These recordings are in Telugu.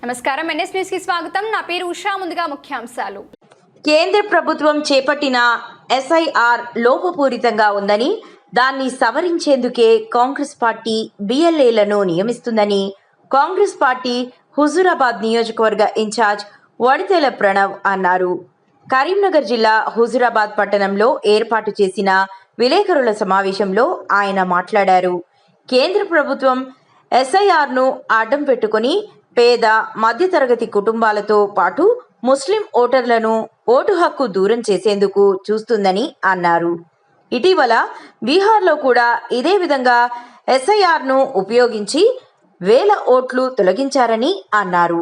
నమస్కారం ఎన్ఎస్ న్యూస్ కి స్వాగతం. నా పేరు ఉషా. ముందుగా ముఖ్యాంశాలు. కేంద్ర ప్రభుత్వం చేపట్టిన ఎస్ఐఆర్ లోపపూరితంగా ఉందని, దాన్ని సవరించేందుకే కాంగ్రెస్ పార్టీ బిఎల్ఏలను నియమిస్తుందని కాంగ్రెస్ పార్టీ హుజూరాబాద్ నియోజకవర్గ ఇన్ఛార్జ్ వడితెల ప్రణవ్ అన్నారు. కరీంనగర్ జిల్లా హుజూరాబాద్ పట్టణంలో ఏర్పాటు చేసిన విలేకరుల సమావేశంలో ఆయన మాట్లాడారు. కేంద్ర ప్రభుత్వం ఎస్ఐఆర్ను అడ్డం పెట్టుకుని పేద మధ్యతరగతి కుటుంబాలతో పాటు ముస్లిం ఓటర్లను ఓటు హక్కు దూరం చేసేందుకు చూస్తుందని అన్నారు. ఇటీవల బీహార్లో కూడా ఇదే విధంగా ఎస్ఐఆర్ను ఉపయోగించి వేల ఓట్లు తొలగించారని అన్నారు.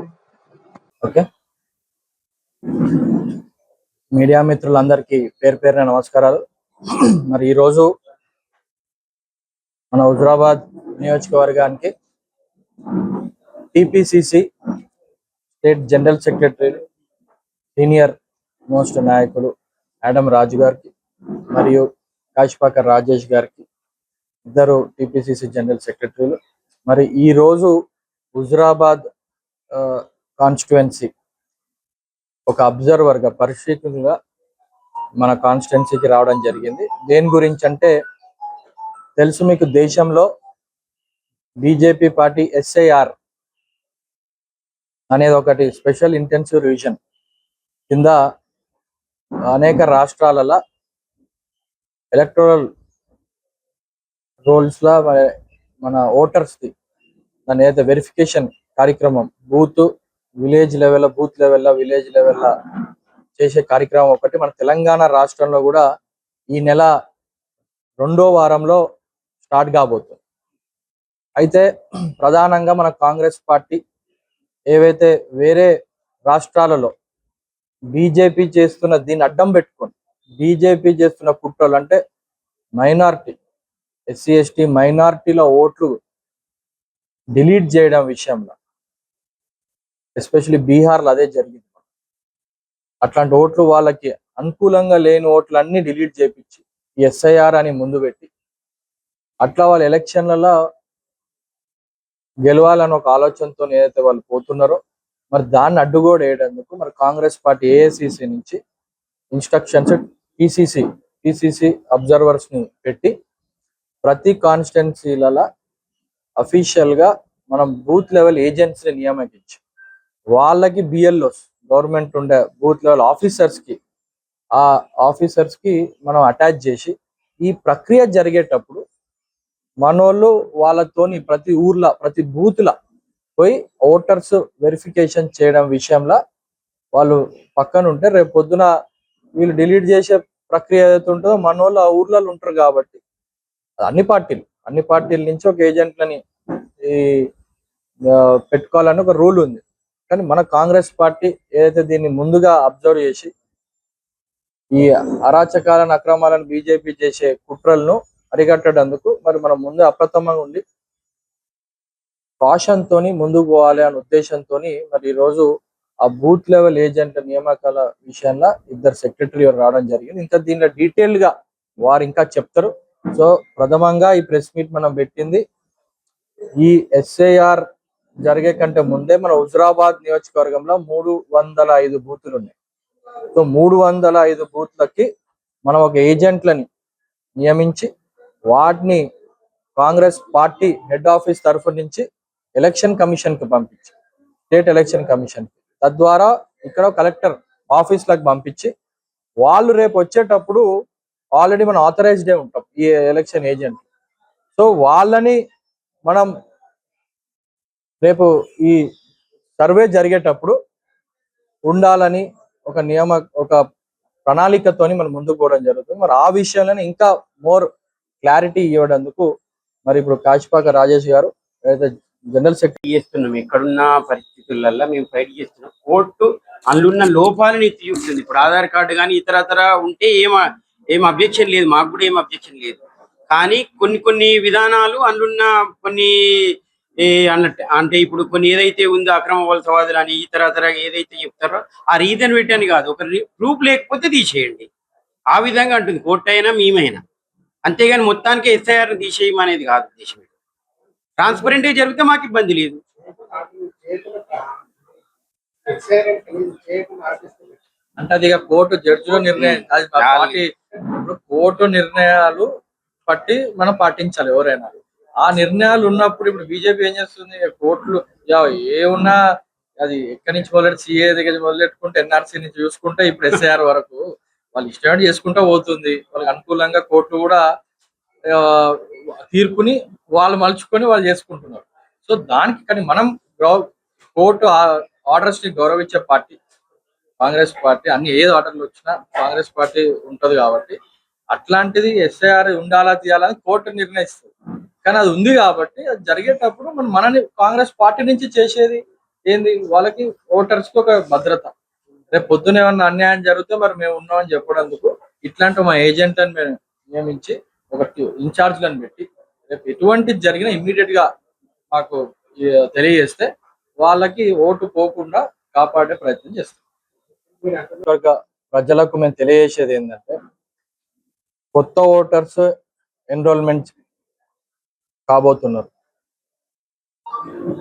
మీడియా మిత్రులందరికీ పేరు పేరున నమస్కారాలు. మరి ఈరోజు మన హుజూరాబాద్ నియోజకవర్గానికి TPCC state general secretary senior most నాయకులు ఆడం రాజు గారికి మరియు కాశీపాక రాజేష్ గారికి, ఇద్దరు టిపిసిసి జనరల్ సెక్రటరీలు, మరి ఈరోజు హుజూరాబాద్ కాన్స్టిట్యుయెన్సీ ఒక అబ్జర్వర్గా పరిశీలకులుగా మన కాన్స్టిట్యుయెన్సీకి రావడం జరిగింది. దేని గురించి అంటే తెలుసు మీకు, దేశంలో బీజేపీ పార్టీ ఎస్ఐఆర్ అనేది ఒకటి స్పెషల్ ఇంటెన్సివ్ రివిజన్ కింద అనేక రాష్ట్రాలలో ఎలక్టోరల్ రోల్స్లో మన ఓటర్స్ది దాని ఏదైతే వెరిఫికేషన్ కార్యక్రమం విలేజ్ లెవెల్లో చేసే కార్యక్రమం ఒకటి మన తెలంగాణ రాష్ట్రంలో కూడా ఈ నెల 2వ వారంలో స్టార్ట్ కాబోతుంది. అయితే ప్రధానంగా మన కాంగ్రెస్ పార్టీ ఏవైతే వేరే రాష్ట్రాలలో బీజేపీ చేస్తున్న దీన్ని అడ్డం పెట్టుకొని బీజేపీ చేస్తున్న కుట్రలు, అంటే మైనార్టీ ఎస్సీ ఎస్టీ మైనార్టీల ఓట్లు డిలీట్ చేయడం విషయంలో, ఎస్పెషల్లీ బీహార్లో అదే జరిగింది. అట్లాంటి ఓట్లు వాళ్ళకి అనుకూలంగా లేని ఓట్లు అన్ని డిలీట్ చేయించి ఎస్ఐఆర్ అని ముందు పెట్టి అట్లా వాళ్ళ ఎలక్షన్లలో గెలవాలని ఒక ఆలోచనతో ఏదైతే వాళ్ళు పోతున్నారో, మరి దాన్ని అడ్డుగోడ వేయడానికి మరి కాంగ్రెస్ పార్టీ ఏఐసిసి నుంచి ఇన్స్ట్రక్షన్స్ పిసిసి అబ్జర్వర్స్ ని పెట్టి ప్రతి కాన్స్టిట్యున్సీలలో అఫీషియల్గా మనం బూత్ లెవెల్ ఏజెంట్స్ ని నియమించి వాళ్ళకి బిఎల్ఓస్ గవర్నమెంట్ ఉండే బూత్ లెవెల్ ఆఫీసర్స్ కి మనం అటాచ్ చేసి ఈ ప్రక్రియ జరిగేటప్పుడు మనోళ్ళు వాళ్ళతోని ప్రతి ఊర్లో ప్రతి బూత్లో పోయి ఓటర్స్ వెరిఫికేషన్ చేయడం విషయంలో వాళ్ళు పక్కన ఉంటే రేపు పొద్దున వీళ్ళు డిలీట్ చేసే ప్రక్రియ ఏదైతే ఉంటుందో మనోళ్ళు ఆ ఊర్లలో ఉంటారు. కాబట్టి అన్ని పార్టీల నుంచి ఒక ఏజెంట్లని పెట్టుకోవాలని ఒక రూల్ ఉంది. కానీ మన కాంగ్రెస్ పార్టీ ఏదైతే దీన్ని ముందుగా అబ్జర్వ్ చేసి ఈ అరాచకాలను అక్రమాలను బీజేపీ చేసే కుట్రలను అరికట్టడందుకు మరి మనం ముందు అప్రమత్తంగా ఉండి కాషన్ తోని ముందుకు పోవాలి అనే ఉద్దేశంతో మరి ఈరోజు ఆ బూత్ లెవెల్ ఏజెంట్ నియామకాల విషయంలో ఇద్దరు సెక్రటరీ రావడం జరిగింది. ఇంకా దీనిలో డీటెయిల్ గా వారు ఇంకా చెప్తారు. సో ప్రథమంగా ఈ ప్రెస్ మీట్ మనం పెట్టింది ఈ ఎస్ఐఆర్ జరిగే కంటే ముందే మన హుజూరాబాద్ నియోజకవర్గంలో 305 బూతులు ఉన్నాయి. సో 305 బూత్లకి మనం ఒక ఏజెంట్లని నియమించి వాటిని కాంగ్రెస్ పార్టీ హెడ్ ఆఫీస్ తరఫు నుంచి ఎలక్షన్ కమిషన్ కి పంపించి, స్టేట్ ఎలక్షన్ కమిషన్, తద్వారా ఇక్కడ కలెక్టర్ ఆఫీస్లకు పంపించి వాళ్ళు రేపు వచ్చేటప్పుడు ఆల్రెడీ మనం ఆథరైజ్డే ఉంటాం ఈ ఎలక్షన్ ఏజెంట్. సో వాళ్ళని మనం రేపు ఈ సర్వే జరిగేటప్పుడు ఉండాలని ఒక ప్రణాళికతోని మనం ముందుకు పోవడం జరుగుతుంది. మరి ఆ విషయంలోనే ఇంకా మోర్ క్లారిటీ ఇవ్వడందుకు మరి ఇప్పుడు కాశీపాక రాజేష్ గారు ఏదైతే జనరల్ సెక్రటరీ చేస్తున్నాం, ఎక్కడున్న పరిస్థితులలో మేము ఫైట్ చేస్తున్నాం. కోర్టు అందులో లోపాలని తీరుస్తుంది. ఇప్పుడు ఆధార్ కార్డు కానీ ఇతరతర ఉంటే ఏం అబ్జెక్షన్ లేదు, మాకు కూడా ఏం అబ్జెక్షన్ లేదు. కానీ కొన్ని విధానాలు అందులో కొన్ని అన్నట్టు, అంటే ఇప్పుడు కొన్ని ఏదైతే ఉందో అక్రమ వలసవాదులు అని ఇతరతర ఏదైతే చెప్తారో ఆ రీజన్ పెట్టని కాదు, ఒక ప్రూఫ్ లేకపోతే తీసేయండి, ఆ విధంగా అంటుంది కోర్టు అయినా మేమైనా. అంతేగాని మొత్తానికి ఎస్ఐఆర్ తీసేయమనేది కాదు ఉద్దేశం. ట్రాన్స్పరెంట్ గా జరిగితే మాకు ఇబ్బంది లేదు. అంటే అది ఇక కోర్టు జడ్జిలో నిర్ణయం, అది పార్టీ ఇప్పుడు కోర్టు నిర్ణయాలు బట్టి మనం పాటించాలి ఎవరైనా. ఆ నిర్ణయాలు ఉన్నప్పుడు ఇప్పుడు బీజేపీ ఏం చేస్తుంది, కోర్టులు ఏమున్నా అది ఎక్కడి నుంచి మొదలెట్టి సిఏ దగ్గర మొదలెట్టుకుంటే ఎన్ఆర్సీ నుంచి చూసుకుంటే ఇప్పుడు ఎస్ఐఆర్ వరకు వాళ్ళు ఇష్టం చేసుకుంటూ పోతుంది. వాళ్ళకి అనుకూలంగా కోర్టు కూడా ఆ, తీర్పుని వాళ్ళు మలుచుకొని వాళ్ళు చేసుకుంటున్నారు. సో దానికి కానీ మనం కోర్టు ఆర్డర్స్ ని గౌరవించే పార్టీ కాంగ్రెస్ పార్టీ. అన్ని ఏది ఆర్డర్లు వచ్చినా కాంగ్రెస్ పార్టీ ఉంటది కాబట్టి అట్లాంటిది ఎస్ఐఆర్ ఉండాలా తీయాలని కోర్టు నిర్ణయిస్తుంది. కానీ అది ఉంది కాబట్టి అది జరిగేటప్పుడు మనని కాంగ్రెస్ పార్టీ నుంచి చేసేది ఏంది, వాళ్ళకి ఓటర్స్ కి ఒక భద్రత. రేపు పొద్దున ఏమన్నా అన్యాయం జరిగితే మరి మేము ఉన్నామని చెప్పడానికి ఇట్లాంటి మా ఏజెంట్ అని మేము నియమించి ఒక ఇన్ఛార్జ్ లను పెట్టి రేపు ఎటువంటిది జరిగినా ఇమ్మీడియట్ గా మాకు తెలియజేస్తే వాళ్ళకి ఓటు పోకుండా కాపాడే ప్రయత్నం చేస్తాం. ప్రజలకు మేము తెలియజేసేది ఏంటంటే, కొత్త ఓటర్స్ ఎన్రోల్మెంట్ కాబోతున్నారు.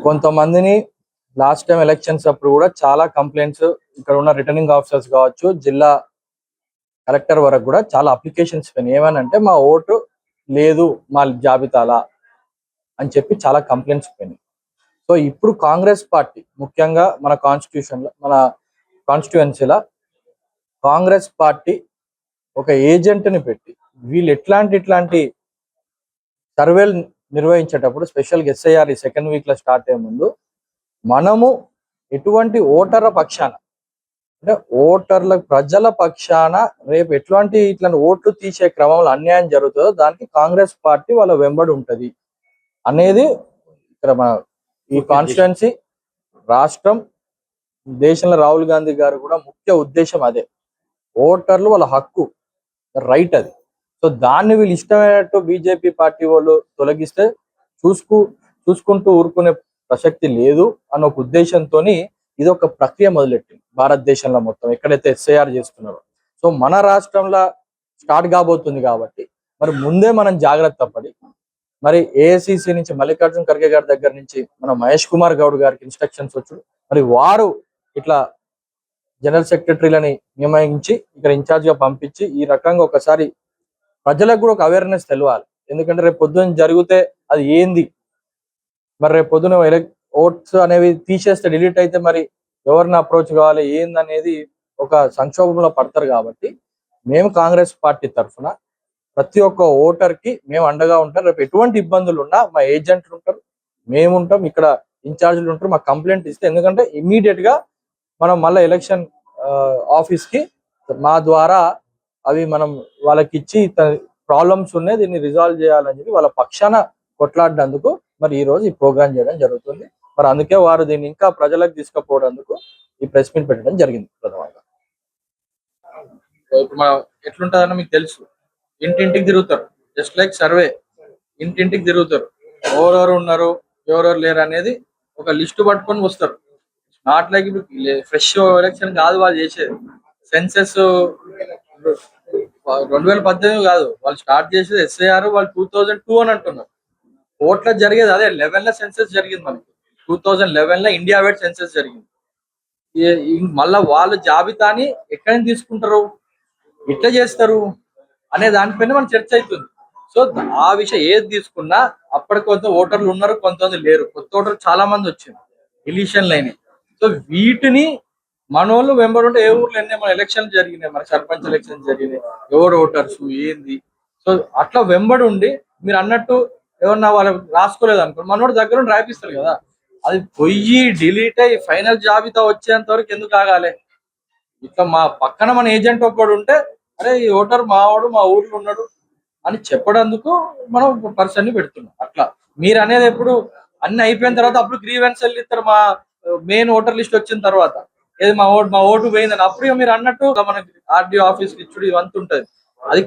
కొంతమందిని లాస్ట్ టైం ఎలక్షన్స్ అప్పుడు కూడా చాలా కంప్లైంట్స్ ఇక్కడ ఉన్న రిటర్నింగ్ ఆఫీసర్స్ కావచ్చు, జిల్లా కలెక్టర్ వరకు కూడా చాలా అప్లికేషన్స్ పోయినాయి. ఏమనంటే మా ఓటు లేదు మా జాబితాలా అని చెప్పి చాలా కంప్లైంట్స్ పోయినాయి. సో ఇప్పుడు కాంగ్రెస్ పార్టీ ముఖ్యంగా మన కాన్స్టిట్యుయెన్సీలో కాంగ్రెస్ పార్టీ ఒక ఏజెంట్ ని పెట్టి వీళ్ళు ఇట్లాంటి సర్వేలు నిర్వహించేటప్పుడు స్పెషల్గా ఎస్ఐఆర్ ఈ సెకండ్ వీక్ లో స్టార్ట్ అయ్యే ముందు మనము ఎటువంటి ఓటర్ల పక్షాన అంటే ప్రజల పక్షాన రేపు ఇట్లాంటి ఓట్లు తీసే క్రమంలో అన్యాయం జరుగుతుందో దానికి కాంగ్రెస్ పార్టీ వాళ్ళ వెంబడి ఉంటది అనేది ఇక్కడ మన ఈ కాన్స్టిట్యుయెన్సీ రాష్ట్రం దేశంలో రాహుల్ గాంధీ గారు కూడా ముఖ్య ఉద్దేశం అదే. ఓటర్లు వాళ్ళ హక్కు, రైట్ అది. సో దాన్ని వీళ్ళు ఇష్టమైనట్టు బీజేపీ పార్టీ వాళ్ళు తొలగిస్తే చూసుకుంటూ ఊరుకునే ప్రసక్తి లేదు అన్న ఒక ఉద్దేశంతో ఇది ఒక ప్రక్రియ మొదలెట్టింది భారతదేశంలో మొత్తం ఎక్కడైతే ఎస్ఐఆర్ చేస్తున్నారో. సో మన రాష్ట్రంలో స్టార్ట్ కాబోతుంది కాబట్టి మరి ముందే మనం జాగ్రత్త పడి మరి ఏఐసిసి నుంచి మల్లికార్జున ఖర్గే గారి దగ్గర నుంచి మన మహేష్ కుమార్ గౌడ్ గారికి ఇన్స్ట్రక్షన్స్ వచ్చు. మరి వారు ఇట్లా జనరల్ సెక్రటరీలని నియమించి ఇక్కడ ఇన్ఛార్జ్ గా పంపించి ఈ రకంగా ఒకసారి ప్రజలకు కూడా ఒక అవేర్నెస్ తెలియాలి. ఎందుకంటే రేపు పొద్దున జరిగితే అది ఏంది, మరి రేపు పొద్దున ఓట్స్ అనేవి తీసేస్తే డిలీట్ అయితే మరి ఎవరిని అప్రోచ్ కావాలి ఏంది అనేది ఒక సంక్షోభంలో పడతారు. కాబట్టి మేము కాంగ్రెస్ పార్టీ తరఫున ప్రతి ఒక్క ఓటర్ కి మేము అండగా ఉంటాం. రేపు ఎటువంటి ఇబ్బందులు ఉన్నా మా ఏజెంట్లు ఉంటారు, మేము ఉంటాం, ఇక్కడ ఇన్ఛార్జీలు ఉంటారు. మా కంప్లైంట్ ఇస్తే ఎందుకంటే ఇమ్మీడియట్ గా మనం మళ్ళీ ఎలక్షన్ ఆఫీస్ కి మా ద్వారా అవి మనం వాళ్ళకి ఇచ్చి ప్రాబ్లమ్స్ ఉన్నాయి దీన్ని రిజాల్వ్ చేయాలని చెప్పి వాళ్ళ పక్షాన కొట్లాడినందుకు మరి ఈ రోజు ఈ ప్రోగ్రామ్ చేయడం జరుగుతుంది. మరి అందుకే వారు దీన్ని ఇంకా ప్రజలకు తీసుకుపోవడానికి ఈ ప్రెస్ మీట్ పెట్టడం జరిగింది ప్రధానంగా. ఇప్పుడు మనం ఎట్లుంటుందన్న మీకు తెలుసు, ఇంటింటికి తిరుగుతారు, జస్ట్ లైక్ సర్వే, ఇంటింటికి తిరుగుతారు, ఎవరెవరు ఉన్నారు ఎవరెవరు లేరు అనేది ఒక లిస్టు పట్టుకొని వస్తారు. నాట్ లైక్ ఫ్రెష్ ఎలక్షన్ కాదు వాళ్ళు చేసేది. సెన్సెస్ 2018 కాదు, వాళ్ళు స్టార్ట్ చేసేది ఎస్ఐఆర్ వాళ్ళు 2002 అని అంటున్నారు. కోట్ల జరిగేది అదే 11 లో సెన్సెస్ జరిగింది. మనకి 2011 లో ఇండియా వైడ్ సెన్సెస్ జరిగింది. మళ్ళా వాళ్ళ జాబితాని ఎక్కడి నుంచి తీసుకుంటారు, ఎట్లా చేస్తారు అనే దానిపైన మన చర్చ అవుతుంది. సో ఆ విషయం ఏది తీసుకున్నా అప్పటికి కొంత ఓటర్లు ఉన్నారు, కొంతమంది లేరు. కొత్త ఓటర్లు చాలా మంది వచ్చింది, ఎలిషన్లు అయినాయి. సో వీటిని మనోళ్ళు వెంబడి ఉంటే ఏ ఊర్లో ఎన్ని మన ఎలక్షన్ జరిగినాయి, మన సర్పంచ్ ఎలక్షన్ జరిగినాయి, ఎవరు ఓటర్స్ ఏంది. సో అట్లా వెంబడి ఉండి మీరు అన్నట్టు ఎవరన్నా వాళ్ళు రాసుకోలేదు అనుకో మనోడు దగ్గర ఉండి రాయిపిస్తారు కదా, అది పొయ్యి డిలీట్ అయ్యి ఫైనల్ జాబితా వచ్చేంత వరకు ఎందుకు ఆగాలి. ఇట్లా మా పక్కన మన ఏజెంట్ ఒక్కడు ఉంటే అరే ఈ ఓటర్ మావాడు మా ఊర్లో ఉన్నాడు అని చెప్పడానికి మనం పర్సన్ ని పెడుతున్నాం. అట్లా మీరు అనేది ఎప్పుడు అన్ని అయిపోయిన తర్వాత అప్పుడు గ్రీవెన్స్ ఇస్తారు. మా మెయిన్ ఓటర్ లిస్ట్ వచ్చిన తర్వాత ఏది మా ఓటు పోయిందని అప్పుడు మీరు అన్నట్టు మనకి ఆర్డీఓ ఆఫీస్ ఇచ్చుడు ఇవంతా ఉంటది. అది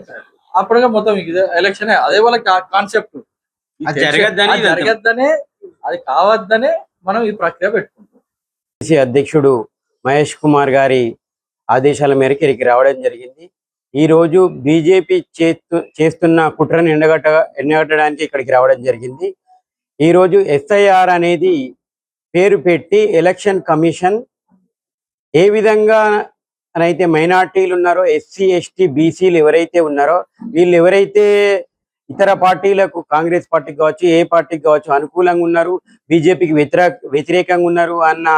అప్పుడుగా మొత్తం ఎలక్షన్ అదే వాళ్ళకి కాన్సెప్ట్ జరగద్దనే అది కావద్దనే మనం ఈ ప్రక్రియ పెట్టుకుంటాం. అధ్యక్షుడు మహేష్ కుమార్ గారి ఆదేశాల మేరకు ఇక్కడికి రావడం జరిగింది. ఈ రోజు బీజేపీ చేస్తున్న కుట్రను ఎండగట్టడానికి ఇక్కడికి రావడం జరిగింది. ఈ రోజు ఎస్ఐఆర్ అనేది పేరు పెట్టి ఎలక్షన్ కమిషన్ ఏ విధంగా అయితే మైనార్టీలు ఉన్నారో, ఎస్సీ ఎస్టీ బీసీలు ఎవరైతే ఉన్నారో, వీళ్ళు ఎవరైతే ఇతర పార్టీలకు, కాంగ్రెస్ పార్టీకి కావచ్చు, ఏ పార్టీకి కావచ్చు అనుకూలంగా ఉన్నారు, బీజేపీకి వ్యతిరేకంగా ఉన్నారు అన్న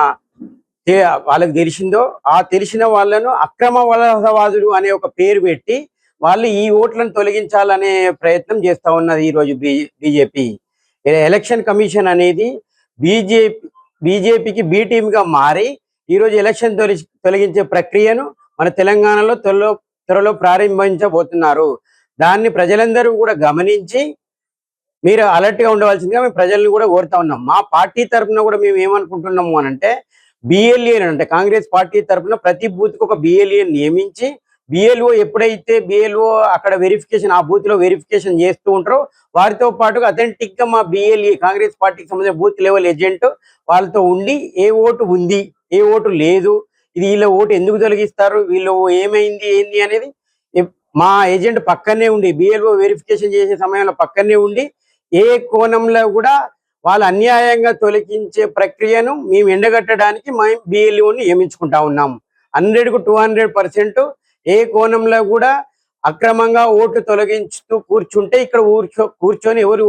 వాళ్ళకి తెలిసిందో, ఆ తెలిసిన వాళ్ళను అక్రమ వలసవాదులు అనే ఒక పేరు పెట్టి వాళ్ళు ఈ ఓట్లను తొలగించాలనే ప్రయత్నం చేస్తా ఉన్నది ఈరోజు బీజేపీ. ఎలక్షన్ కమిషన్ అనేది బీజేపీకి బి టీమ్ గా మారి ఈరోజు ఎలక్షన్ తొలగించే ప్రక్రియను మన తెలంగాణలో త్వరలో ప్రారంభించబోతున్నారు. దాన్ని ప్రజలందరూ కూడా గమనించి మీరు అలర్ట్ గా ఉండవలసిందిగా మేము ప్రజల్ని కూడా కోరుతా ఉన్నాం. మా పార్టీ తరఫున కూడా మేము ఏమనుకుంటున్నాము అనంటే, బిఎల్ఏ అంటే కాంగ్రెస్ పార్టీ తరఫున ప్రతి బూత్ కు ఒక బిఎల్ఏ నియమించి, బిఎల్ఓ ఎప్పుడైతే బిఎల్ఓ అక్కడ వెరిఫికేషన్, ఆ బూత్ లో వెరిఫికేషన్ చేస్తూ ఉంటారో వారితో పాటుగా అథెంటిక్ గా మా బిఎల్ఏ కాంగ్రెస్ పార్టీకి సంబంధించిన బూత్ లెవెల్ ఏజెంట్ వాళ్ళతో ఉండి ఏ ఓటు ఉంది, ఏ ఓటు లేదు, ఇది వీళ్ళ ఓటు ఎందుకు తొలగిస్తారు, వీళ్ళు ఏమైంది ఏంది అనేది మా ఏజెంట్ పక్కనే ఉండి, బిఎల్ఓ వెరిఫికేషన్ చేసే సమయంలో పక్కనే ఉండి ఏ కోణంలో కూడా వాళ్ళు అన్యాయంగా తొలగించే ప్రక్రియను మేము ఎండగట్టడానికి మేము బిఎల్ఓని నియమించుకుంటా ఉన్నాం. 100కు 200% ఏ కోణంలో కూడా అక్రమంగా ఓట్లు తొలగించుతూ కూర్చుంటే ఇక్కడ కూర్చొని ఎవరు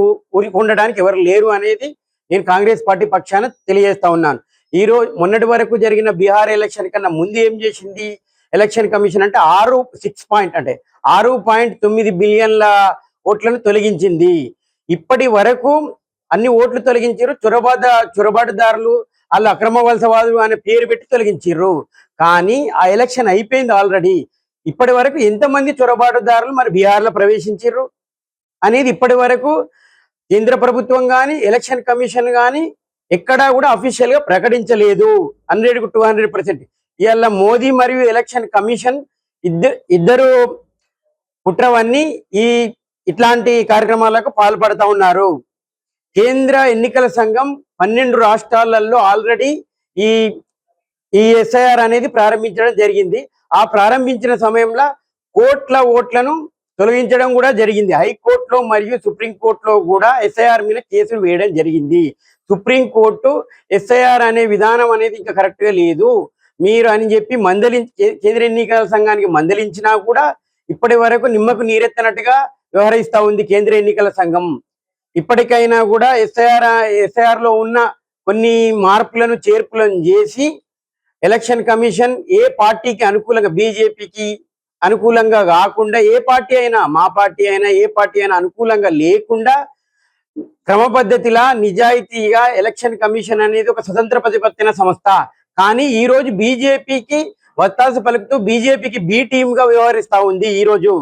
ఉండడానికి ఎవరు లేరు అనేది నేను కాంగ్రెస్ పార్టీ పక్షాన తెలియజేస్తా ఉన్నాను. ఈ రోజు మొన్నటి వరకు జరిగిన బీహార్ ఎలక్షన్ కన్నా ముందు ఏం చేసింది ఎలక్షన్ కమిషన్ అంటే 6.9 బిలియన్ల ఓట్లను తొలగించింది. ఇప్పటి వరకు అన్ని ఓట్లు తొలగించారు. చొరబాటుదారులు, వాళ్ళు అక్రమ వలసవాదులు అనే పేరు పెట్టి తొలగించారు. కానీ ఆ ఎలక్షన్ అయిపోయింది ఆల్రెడీ. ఇప్పటి వరకు ఎంతమంది చొరబాటుదారులు మరి బీహార్లో ప్రవేశించారు అనేది ఇప్పటి వరకు కేంద్ర ప్రభుత్వం కానీ, ఎలక్షన్ కమిషన్ కానీ ఎక్కడా కూడా అఫీషియల్ గా ప్రకటించలేదు. 100కు 200%. ఇవాళ మోదీ మరియు ఎలక్షన్ కమిషన్ ఇద్దరు కుట్రవన్నీ ఇట్లాంటి కార్యక్రమాలకు పాల్పడతా ఉన్నారు. కేంద్ర ఎన్నికల సంఘం 12 రాష్ట్రాలలో ఆల్రెడీ ఈ ఎస్ఐఆర్ అనేది ప్రారంభించడం జరిగింది. ఆ ప్రారంభించిన సమయంలో కోట్ల ఓట్లను తొలగించడం కూడా జరిగింది. హైకోర్టులో మరియు సుప్రీంకోర్టులో కూడా ఎస్ఐఆర్ మీద కేసులు వేయడం జరిగింది. సుప్రీంకోర్టు ఎస్ఐఆర్ అనే విధానం అనేది ఇంకా కరెక్ట్ గా లేదు మీరు అని చెప్పి కేంద్ర ఎన్నికల సంఘానికి మందలించినా కూడా ఇప్పటి వరకు నిమ్మకు నీరెత్తనట్టుగా వ్యవహరిస్తా ఉంది కేంద్ర ఎన్నికల సంఘం. ఇప్పటికైనా కూడా ఎస్ఐఆర్ లో ఉన్న కొన్ని మార్పులను చేర్పులను చేసి ఎలక్షన్ కమిషన్ ఏ పార్టీకి అనుకూలంగా, బీజేపీకి అనుకూలంగా కాకుండా ఏ పార్టీ అయినా, మా పార్టీ అయినా ఏ పార్టీ అయినా అనుకూలంగా లేకుండా క్రమ పద్ధతిలా నిజాయితీగా ఎలక్షన్ కమిషన్ అనేది ఒక స్వతంత్ర ప్రతిపత్తిన సంస్థ. కానీ ఈ రోజు బీజేపీకి వత్తాసు పలుకుతూ బీజేపీకి బి టీమ్ గా వ్యవహరిస్తా ఉంది. ఈ రోజు